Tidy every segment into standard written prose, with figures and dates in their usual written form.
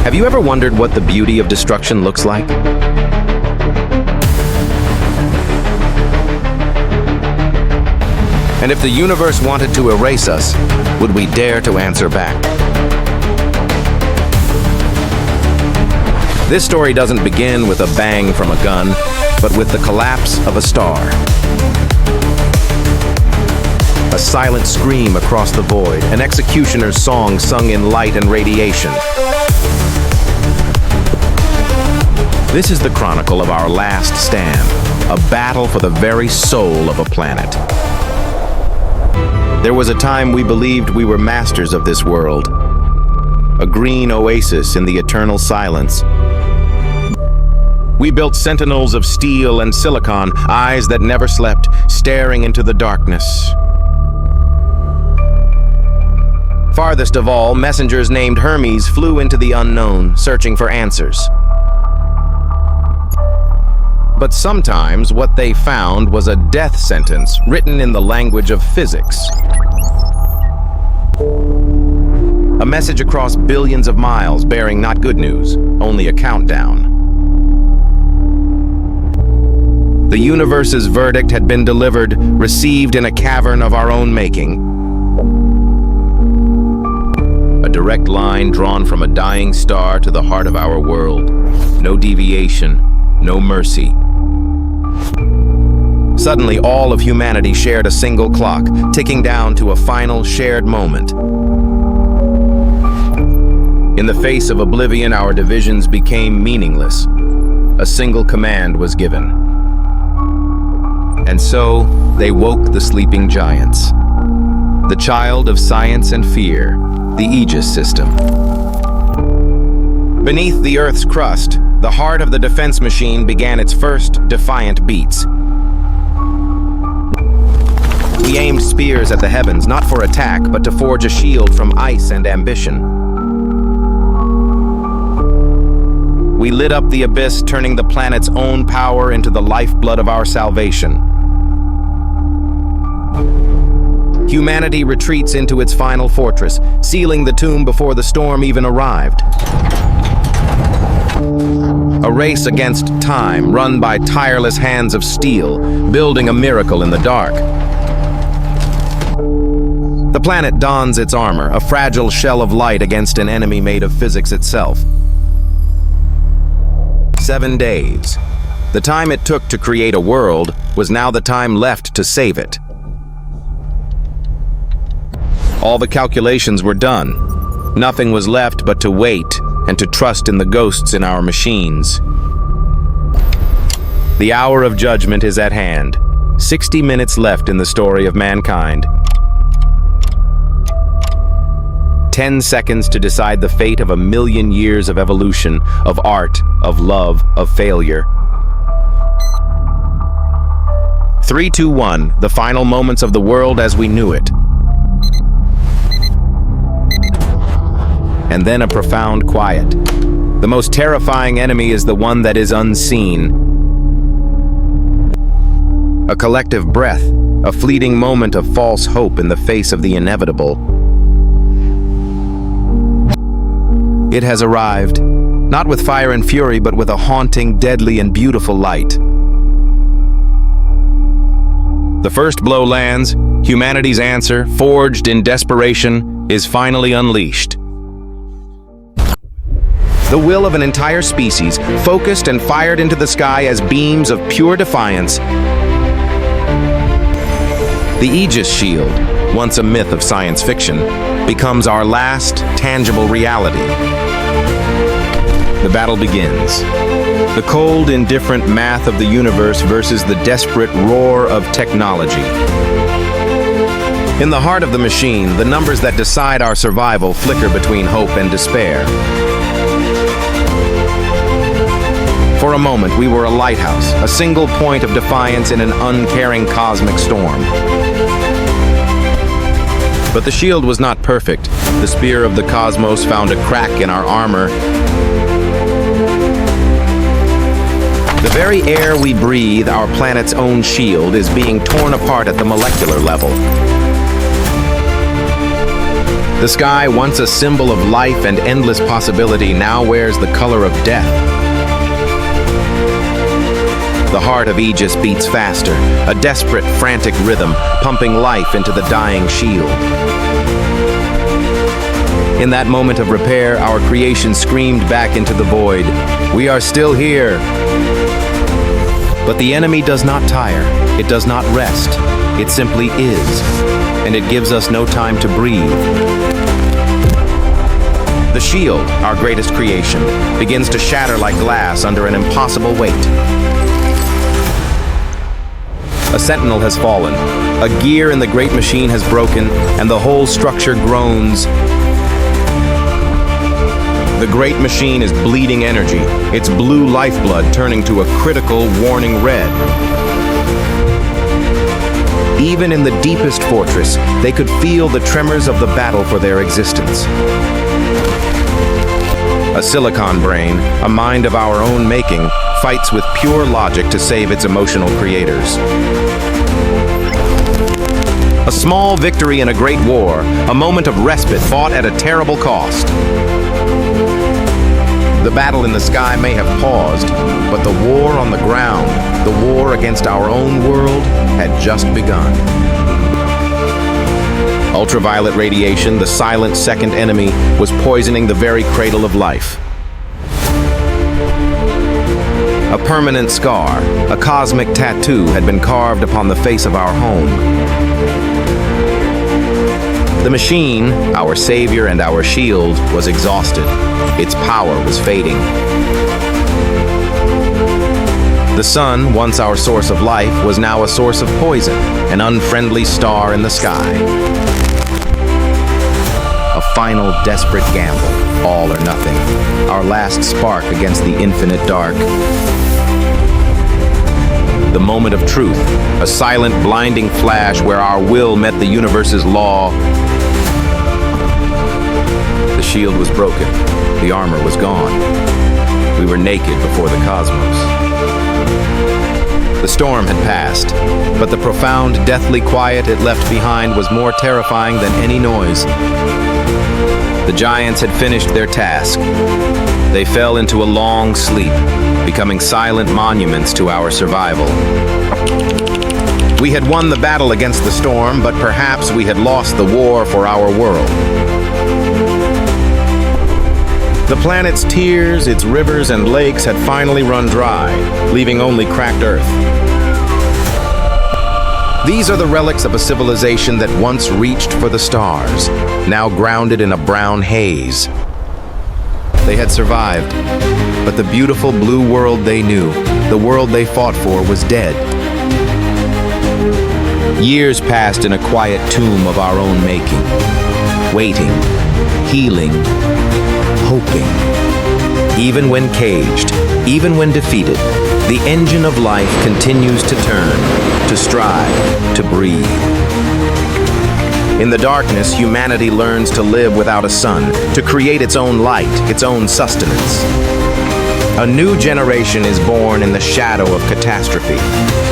Have you ever wondered what the beauty of destruction looks like? And if the universe wanted to erase us, would we dare to answer back? This story doesn't begin with a bang from a gun, but with the collapse of a star. A silent scream across the void, an executioner's song sung in light and radiation. This is the chronicle of our last stand, a battle for the very soul of a planet. There was a time we believed we were masters of this world, a green oasis in the eternal silence. We built sentinels of steel and silicon, eyes that never slept, staring into the darkness. Farthest of all, messengers named Hermes flew into the unknown, searching for answers. But sometimes what they found was a death sentence written in the language of physics. A message across billions of miles bearing not good news, only a countdown. The universe's verdict had been delivered, received in a cavern of our own making. A direct line drawn from a dying star to the heart of our world. No deviation, no mercy. Suddenly, all of humanity shared a single clock, ticking down to a final shared moment. In the face of oblivion, our divisions became meaningless. A single command was given. And so, they woke the sleeping giants. The child of science and fear, the Aegis system. Beneath the Earth's crust, the heart of the defense machine began its first defiant beats. We aimed spears at the heavens, not for attack, but to forge a shield from ice and ambition. We lit up the abyss, turning the planet's own power into the lifeblood of our salvation. Humanity retreats into its final fortress, sealing the tomb before the storm even arrived. A race against time, run by tireless hands of steel, building a miracle in the dark. The planet dons its armor, a fragile shell of light against an enemy made of physics itself. 7 days. The time it took to create a world was now the time left to save it. All the calculations were done. Nothing was left but to wait and to trust in the ghosts in our machines. The hour of judgment is at hand. 60 minutes left in the story of mankind. 10 seconds to decide the fate of 1,000,000 years of evolution, of art, of love, of failure. 3, 2, 1, the final moments of the world as we knew it. And then a profound quiet. The most terrifying enemy is the one that is unseen. A collective breath, a fleeting moment of false hope in the face of the inevitable. It has arrived, not with fire and fury, but with a haunting, deadly, and beautiful light. The first blow lands, humanity's answer, forged in desperation, is finally unleashed. The will of an entire species, focused and fired into the sky as beams of pure defiance. The Aegis shield, once a myth of science fiction, becomes our last tangible reality. The battle begins. The cold, indifferent math of the universe versus the desperate roar of technology. In the heart of the machine, the numbers that decide our survival flicker between hope and despair. For a moment, we were a lighthouse, a single point of defiance in an uncaring cosmic storm. But the shield was not perfect. The spear of the cosmos found a crack in our armor. The very air we breathe, our planet's own shield, is being torn apart at the molecular level. The sky, once a symbol of life and endless possibility, now wears the color of death. The heart of Aegis beats faster, a desperate, frantic rhythm, pumping life into the dying shield. In that moment of repair, our creation screamed back into the void. We are still here. But the enemy does not tire. It does not rest. It simply is. And it gives us no time to breathe. The shield, our greatest creation, begins to shatter like glass under an impossible weight. A sentinel has fallen. A gear in the great machine has broken, and the whole structure groans. The great machine is bleeding energy, its blue lifeblood turning to a critical, warning red. Even in the deepest fortress, they could feel the tremors of the battle for their existence. A silicon brain, a mind of our own making, fights with pure logic to save its emotional creators. A small victory in a great war, a moment of respite fought at a terrible cost. The battle in the sky may have paused, but the war on the ground, the war against our own world, had just begun. Ultraviolet radiation, the silent second enemy, was poisoning the very cradle of life. A permanent scar, a cosmic tattoo, had been carved upon the face of our home. The machine, our savior and our shield, was exhausted. Its power was fading. The sun, once our source of life, was now a source of poison, an unfriendly star in the sky. A final, desperate gamble, all or nothing. Our last spark against the infinite dark. The moment of truth, a silent, blinding flash where our will met the universe's law. The shield was broken. The armor was gone. We were naked before the cosmos. The storm had passed, but the profound, deathly quiet it left behind was more terrifying than any noise. The giants had finished their task. They fell into a long sleep, becoming silent monuments to our survival. We had won the battle against the storm, but perhaps we had lost the war for our world. The planet's tears, its rivers and lakes had finally run dry, leaving only cracked earth. These are the relics of a civilization that once reached for the stars, now grounded in a brown haze. They had survived, but the beautiful blue world they knew, the world they fought for, was dead. Years passed in a quiet tomb of our own making, waiting, healing, hoping. Even when caged, even when defeated, the engine of life continues to turn, to strive, to breathe. In the darkness, humanity learns to live without a sun, to create its own light, its own sustenance. A new generation is born in the shadow of catastrophe,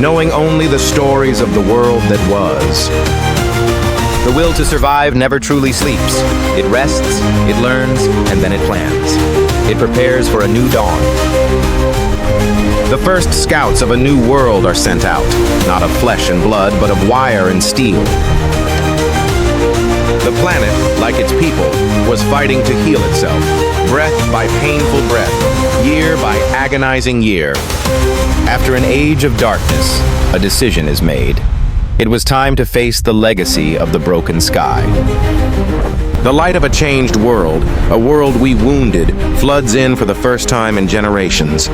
knowing only the stories of the world that was. The will to survive never truly sleeps. It rests, it learns, and then it plans. It prepares for a new dawn. The first scouts of a new world are sent out, not of flesh and blood, but of wire and steel. The planet, like its people, was fighting to heal itself, breath by painful breath, year by agonizing year. After an age of darkness, a decision is made. It was time to face the legacy of the broken sky. The light of a changed world, a world we wounded, floods in for the first time in generations.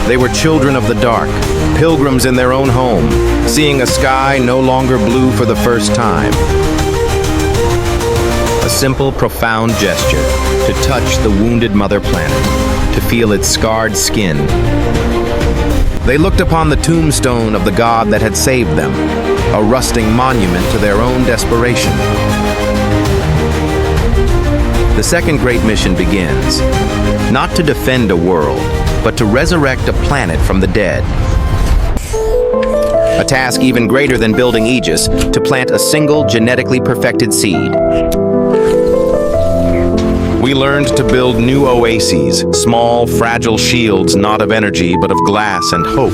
They were children of the dark, pilgrims in their own home, seeing a sky no longer blue for the first time. A simple, profound gesture to touch the wounded mother planet, to feel its scarred skin. They looked upon the tombstone of the god that had saved them, a rusting monument to their own desperation. The second great mission begins, not to defend a world, but to resurrect a planet from the dead. a task even greater than building Aegis, to plant a single genetically perfected seed. We learned to build new oases, small, fragile shields not of energy but of glass and hope.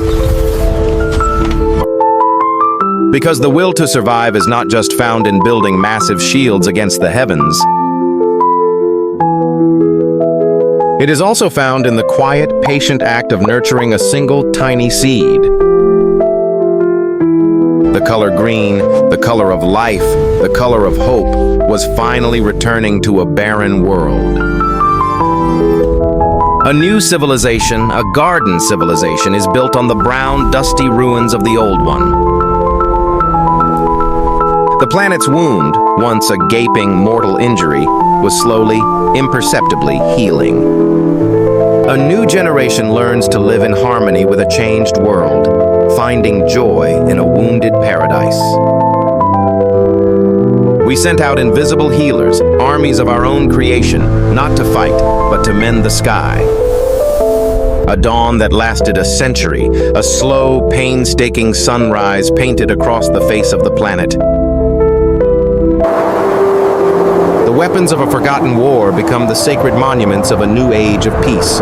Because the will to survive is not just found in building massive shields against the heavens. It is also found in the quiet, patient act of nurturing a single tiny seed. The color green, the color of life, the color of hope, was finally returning to a barren world. A new civilization, a garden civilization, is built on the brown, dusty ruins of the old one. The planet's wound, once a gaping mortal injury, was slowly, imperceptibly healing. A new generation learns to live in harmony with a changed world, finding joy in a wounded paradise. We sent out invisible healers, armies of our own creation, not to fight, but to mend the sky. A dawn that lasted a century, a slow, painstaking sunrise painted across the face of the planet. The weapons of a forgotten war become the sacred monuments of a new age of peace.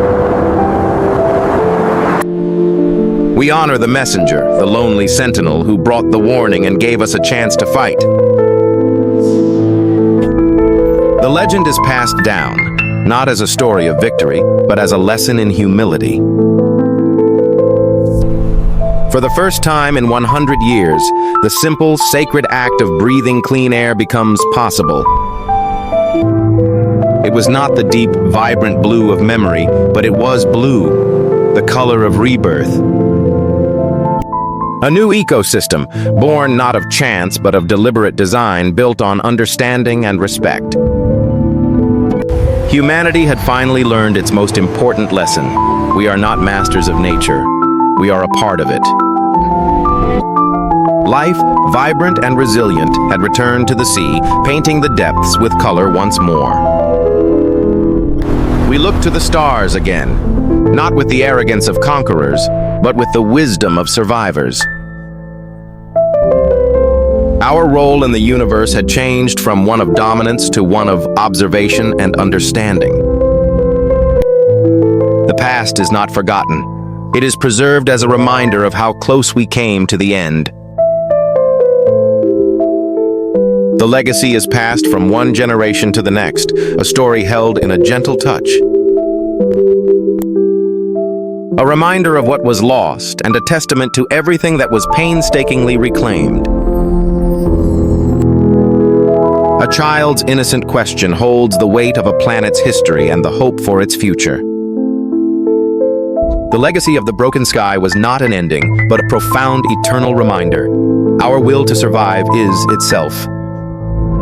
We honor the messenger, the lonely sentinel who brought the warning and gave us a chance to fight. The legend is passed down, not as a story of victory, but as a lesson in humility. For the first time in 100 years, the simple, sacred act of breathing clean air becomes possible. It was not the deep, vibrant blue of memory, but it was blue, the color of rebirth. A new ecosystem, born not of chance but of deliberate design, built on understanding and respect. Humanity had finally learned its most important lesson. We are not masters of nature. We are a part of it. Life, vibrant and resilient, had returned to the sea, painting the depths with color once more. We looked to the stars again, not with the arrogance of conquerors, but with the wisdom of survivors. Our role in the universe had changed from one of dominance to one of observation and understanding. The past is not forgotten. It is preserved as a reminder of how close we came to the end. The legacy is passed from one generation to the next, a story held in a gentle touch. A reminder of what was lost and a testament to everything that was painstakingly reclaimed. A child's innocent question holds the weight of a planet's history and the hope for its future. The legacy of the broken sky was not an ending, but a profound eternal reminder. Our will to survive is itself.